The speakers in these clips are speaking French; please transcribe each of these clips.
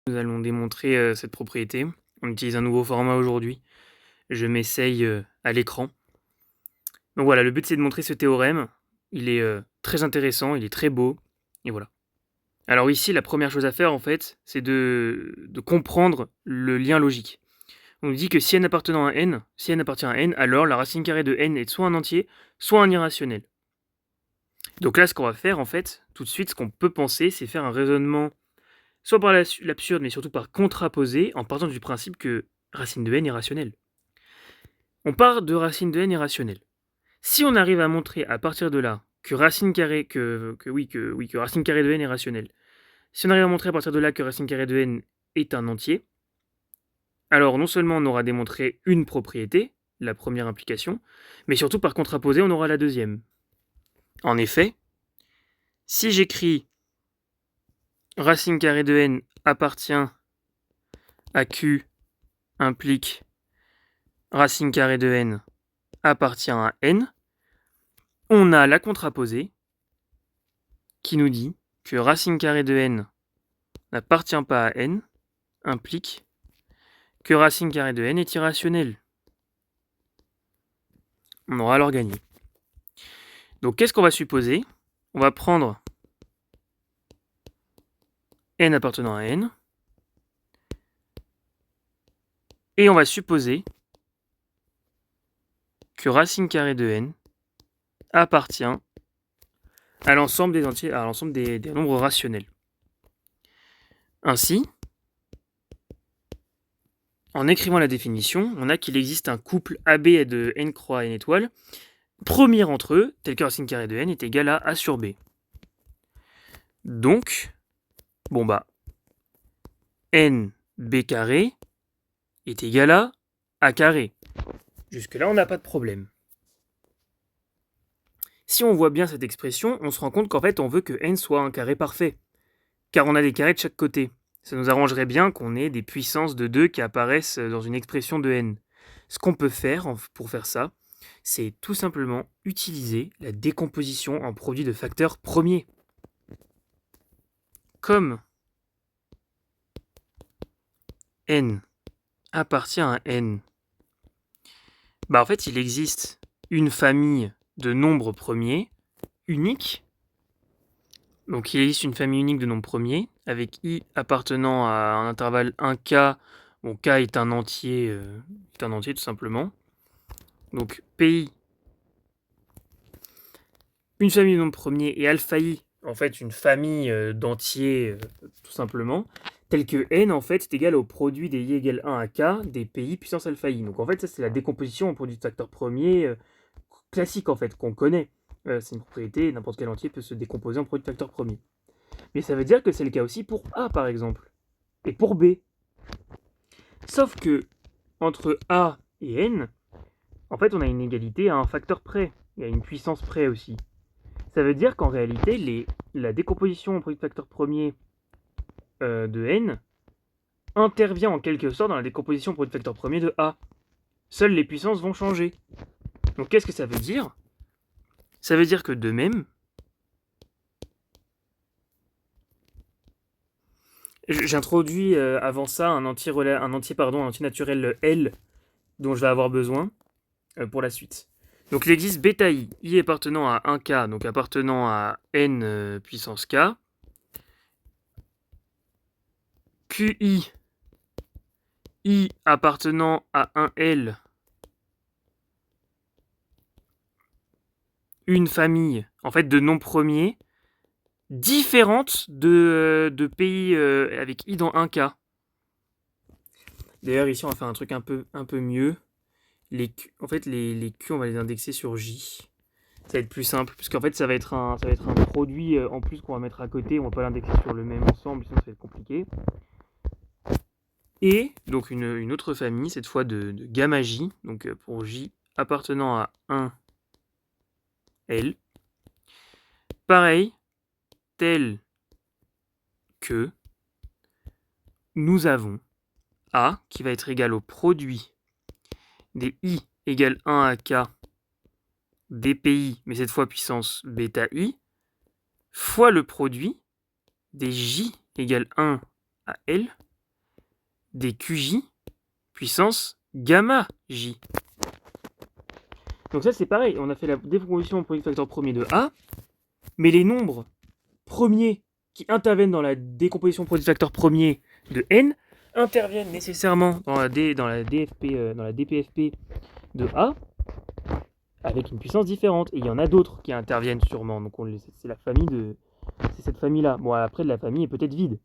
Nous allons démontrer cette propriété. On utilise un nouveau format aujourd'hui. Je m'essaye à l'écran. Donc voilà, le but c'est de montrer ce théorème. Il est très intéressant, il est très beau. Et voilà. Alors ici, la première chose à faire en fait, c'est de comprendre le lien logique. On nous dit que si n appartenant à n, si n appartient à n, alors la racine carrée de n est soit un entier, soit un irrationnel. Donc là, ce qu'on va faire en fait, tout de suite, ce qu'on peut penser, c'est faire un raisonnement soit par l'absurde, mais surtout par contraposé, en partant du principe que racine de n est rationnelle. On part de racine de n est rationnelle. Si on arrive à montrer à partir de là que racine carrée, que racine carrée de n est rationnelle, si on arrive à montrer à partir de là que racine carrée de n est un entier, alors non seulement on aura démontré une propriété, la première implication, mais surtout par contraposé, on aura la deuxième. En effet, si j'écris racine carrée de n appartient à q implique racine carrée de n appartient à n, on a la contraposée qui nous dit que racine carrée de n n'appartient pas à n implique que racine carrée de n est irrationnelle. On aura alors gagné. Donc qu'est-ce qu'on va supposer? On va prendre n appartenant à n et on va supposer que racine carrée de n appartient à l'ensemble des entiers, à l'ensemble des nombres rationnels. Ainsi, en écrivant la définition, on a qu'il existe un couple AB de n croix n étoiles. Premier entre eux, tel que racine carrée de n est égal à a sur b. Donc, n b carré est égal à a carré. Jusque-là, on n'a pas de problème. Si on voit bien cette expression, on se rend compte qu'en fait, on veut que n soit un carré parfait, car on a des carrés de chaque côté. Ça nous arrangerait bien qu'on ait des puissances de 2 qui apparaissent dans une expression de n. Ce qu'on peut faire pour faire ça, c'est tout simplement utiliser la décomposition en produit de facteurs premiers. Comme n appartient à n, en fait, il existe une famille de nombres premiers uniques. Donc il existe une famille unique de nombres premiers, avec i appartenant à un intervalle 1k. Bon, k est un entier tout simplement. Donc pi, une famille de nombres premiers, et alpha i, en fait, une famille d'entiers, tout simplement, tel que n, en fait, est égal au produit des i égale 1 à k des pi puissance alpha i. Donc en fait, ça, c'est la décomposition en produit de facteurs premiers classique, en fait, qu'on connaît. C'est une propriété, n'importe quel entier peut se décomposer en produit de facteurs premiers. Mais ça veut dire que c'est le cas aussi pour a, par exemple, et pour b. Sauf que, entre a et n, en fait, on a une égalité à un facteur près, et à une puissance près aussi. Ça veut dire qu'en réalité, la décomposition en produit de facteurs premiers de n intervient en quelque sorte dans la décomposition en produit de facteurs premiers de a. Seules les puissances vont changer. Donc qu'est-ce que ça veut dire? Ça veut dire que de même, j'introduis avant ça un entier naturel L dont je vais avoir besoin pour la suite. Donc il existe bêta i appartenant à 1k, donc appartenant à n puissance k, qi, i appartenant à 1l, une famille en fait de nombres premiers différentes de pi avec i dans 1k. D'ailleurs ici on va faire un truc un peu mieux. Les Q, on va les indexer sur J. Ça va être plus simple, puisqu'en fait ça va être un produit en plus qu'on va mettre à côté. On va pas l'indexer sur le même ensemble, sinon ça va être compliqué. Et donc une autre famille, cette fois de gamma J, donc pour J appartenant à 1 L. Pareil, tel que nous avons A qui va être égal au produit des I égale 1 à K des PI, mais cette fois puissance bêta I, fois le produit des J égale 1 à L des QJ puissance gamma J. Donc ça c'est pareil, on a fait la décomposition en produit facteur premier de A, mais les nombres premiers qui interviennent dans la décomposition produit facteur premier de N interviennent nécessairement dans la DPFP de A avec une puissance différente. Et il y en a d'autres qui interviennent sûrement. Donc c'est cette famille-là. Bon, après, la famille est peut-être vide.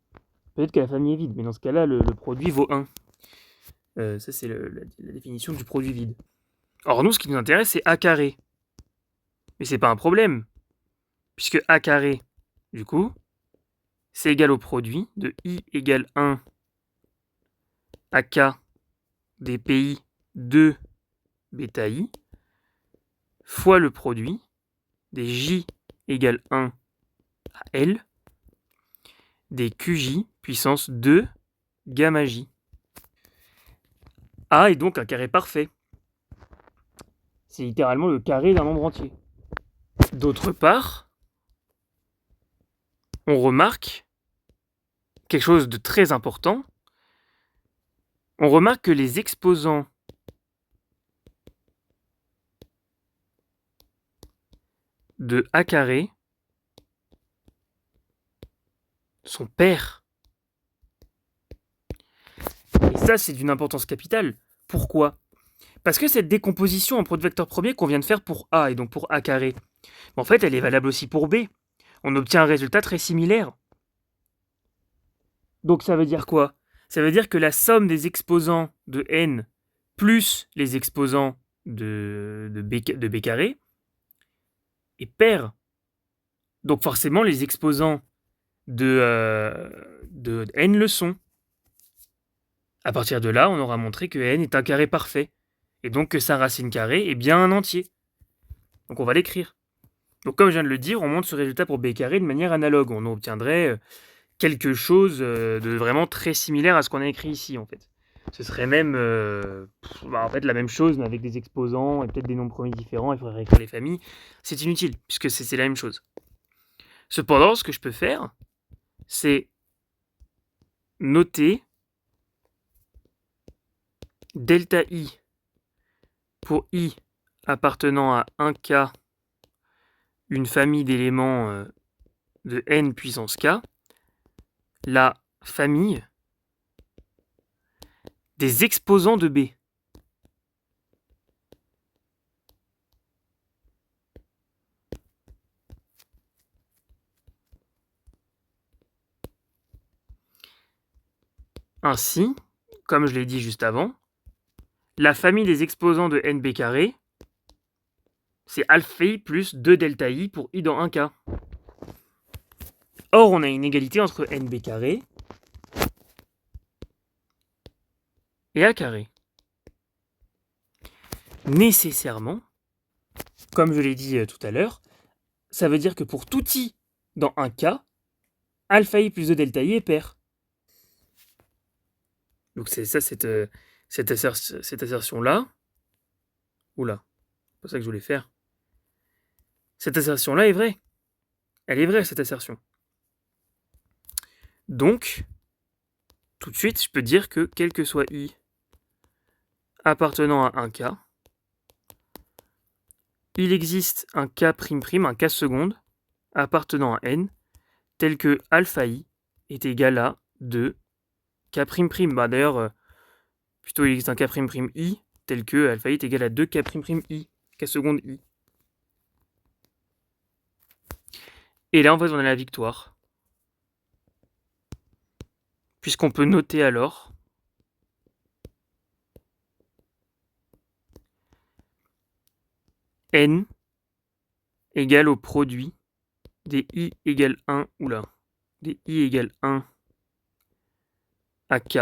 Peut-être que la famille est vide, mais dans ce cas-là, le produit vaut 1. Ça, c'est la définition du produit vide. Or, nous, ce qui nous intéresse, c'est A carré. Mais c'est pas un problème. Puisque A carré, du coup, c'est égal au produit de I égale 1 AK des PI 2 bêta I fois le produit des J égale 1 à L des QJ puissance 2 gamma J. A est donc un carré parfait. C'est littéralement le carré d'un nombre entier. D'autre part, on remarque quelque chose de très important. On remarque que les exposants de A carré sont pairs. Et ça, c'est d'une importance capitale. Pourquoi ? Parce que cette décomposition en produit vecteur premier qu'on vient de faire pour A et donc pour A carré, en fait, elle est valable aussi pour B. On obtient un résultat très similaire. Donc ça veut dire quoi ? Ça veut dire que la somme des exposants de N plus les exposants de B carré est paire. Donc forcément, les exposants de N le sont. À partir de là, on aura montré que N est un carré parfait. Et donc que sa racine carrée est bien un entier. Donc on va l'écrire. Donc comme je viens de le dire, on montre ce résultat pour B carré de manière analogue. On obtiendrait quelque chose de vraiment très similaire à ce qu'on a écrit ici en fait. Ce serait même en fait la même chose mais avec des exposants et peut-être des nombres premiers différents, il faudrait écrire les familles. C'est inutile puisque c'est la même chose. Cependant, ce que je peux faire, c'est noter delta I pour I appartenant à 1K, une famille d'éléments de N puissance K, la famille des exposants de B. Ainsi, comme je l'ai dit juste avant, la famille des exposants de NB carré, c'est alpha I plus 2 delta I pour I dans 1K. Or, on a une égalité entre NB carré et A carré. Nécessairement, comme je l'ai dit tout à l'heure, ça veut dire que pour tout I dans 1K, alpha I plus 2 delta I est pair. Donc c'est ça, cette assertion-là. Oula, c'est pas ça que je voulais faire. Cette assertion-là est vraie. Elle est vraie, cette assertion. Donc, tout de suite, je peux dire que quel que soit I appartenant à 1K, il existe un K', un K seconde, appartenant à N, tel que alpha I est égal à 2 K'. D'ailleurs, plutôt il existe un K', I, tel que alpha I est égal à 2 K', I, K seconde I. Et là, en fait, on a la victoire. Puisqu'on peut noter alors N égale au produit des I égale 1, des I égale 1 à K,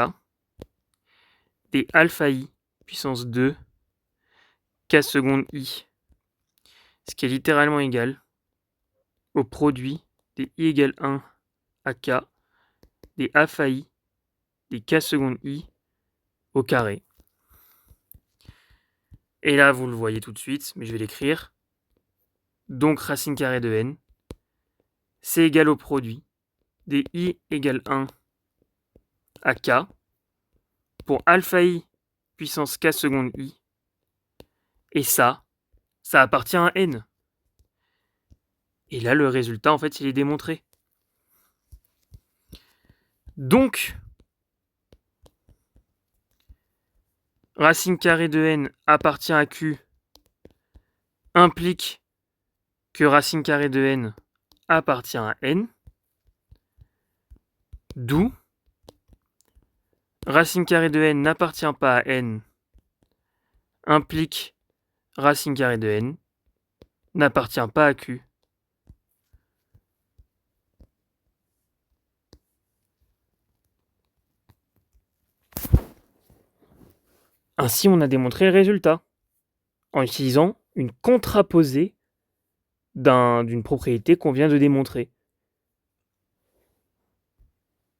des alpha I puissance 2 K seconde I, ce qui est littéralement égal au produit des I égale 1 à K, des alpha I, des K seconde I au carré. Et là, vous le voyez tout de suite, mais je vais l'écrire. Donc, racine carrée de N, c'est égal au produit des I égale 1 à K, pour alpha i puissance k seconde i. Et ça appartient à n. Et là, le résultat, en fait, il est démontré. Donc, racine carrée de n appartient à q implique que racine carrée de n appartient à n. D'où racine carrée de n n'appartient pas à n implique racine carrée de n n'appartient pas à q. Ainsi, on a démontré le résultat en utilisant une contraposée d'une propriété qu'on vient de démontrer.